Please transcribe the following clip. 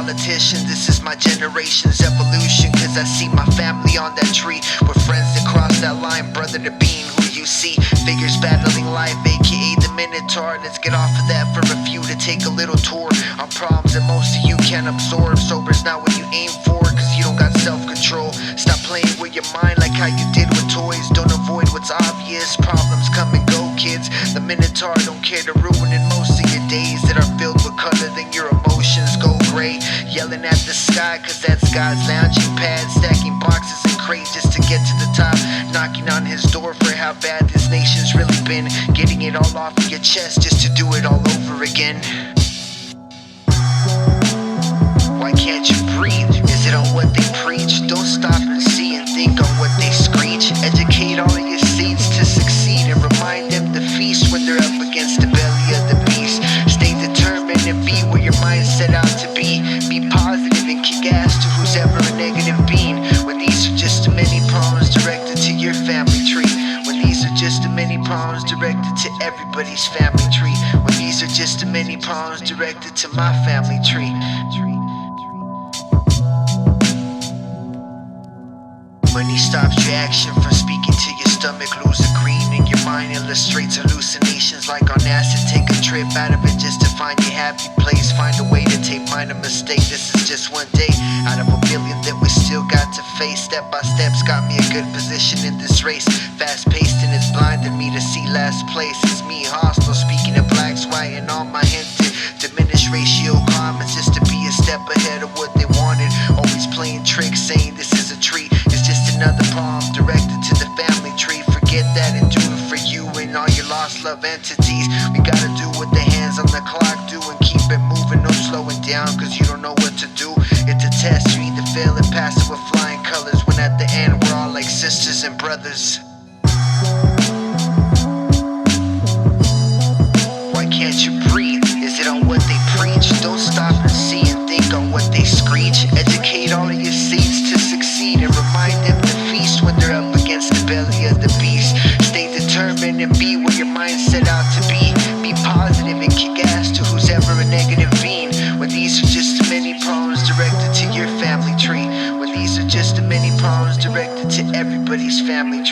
politician, this is my generation's evolution. Cause I see my family on that tree, with friends that cross that line, brother to being who you see. Figures battling life, aka the Minotaur. Let's get off of that for a few to take a little tour on problems that most of you can't absorb. Sober's not what you aim for, cause you don't got self-control. Stop playing with your mind like how you did with toys. Don't avoid what's obvious, problems come and go, kids. The Minotaur don't care to ruin in most of your days that are filled with color, then your emotions go gray. Yelling at the sky, cause that's God's lounging pad. Stacking boxes and crates just to get to the top. Knocking on his door for how bad this nation's really been. Getting it all off of your chest just to do it all over again. Why can't you breathe? Is it on what they preach? Don't stop and see and think on what they screech. Educate all of your seeds to succeed and remind them to feast when they're up against the belly of the beast. Stay determined and be where your mind set out to be. Be positive and kick ass to who's ever a negative being. When these are just too many problems directed to your family tree. When these are just too many problems directed to everybody's family tree. When these are just too many problems directed to my family tree. Money stops your action from speaking to your stomach. Lose a green in your mind, illustrates hallucinations like on acid. Take a trip out of it just to find your happy place. Find a way to take minor mistake. This is just one day out of a million that we still got to face. Step by steps got me a good position in this race. Fast paced and it's blinded me to see last place. It's me, Hostel, speaking of blacks, white, and all my hinted diminished ratio comments just to be a step ahead of what they wanted. Always playing tricks, saying this is a treat. It's just another poem directed to the family tree. Forget that and do it for you and all your lost love entities. We gotta do what the hands on the clock do and keep it moving, no slowing down, cause you don't know what to do. It's a test, you either fail and pass it with flying colors, when at the end we're all like sisters and brothers. Why can't you breathe? Is it on what they preach? Don't stop and see and think on what they screech. Educate all of your seeds to succeed and remind them to feast when they're up against the belly of the beast. Stay determined and be where your mind set out to be. Be positive and kick ass to who's ever a negative being. When these are just too many problems directed to your family tree. When these are just too many problems directed to everybody's family tree.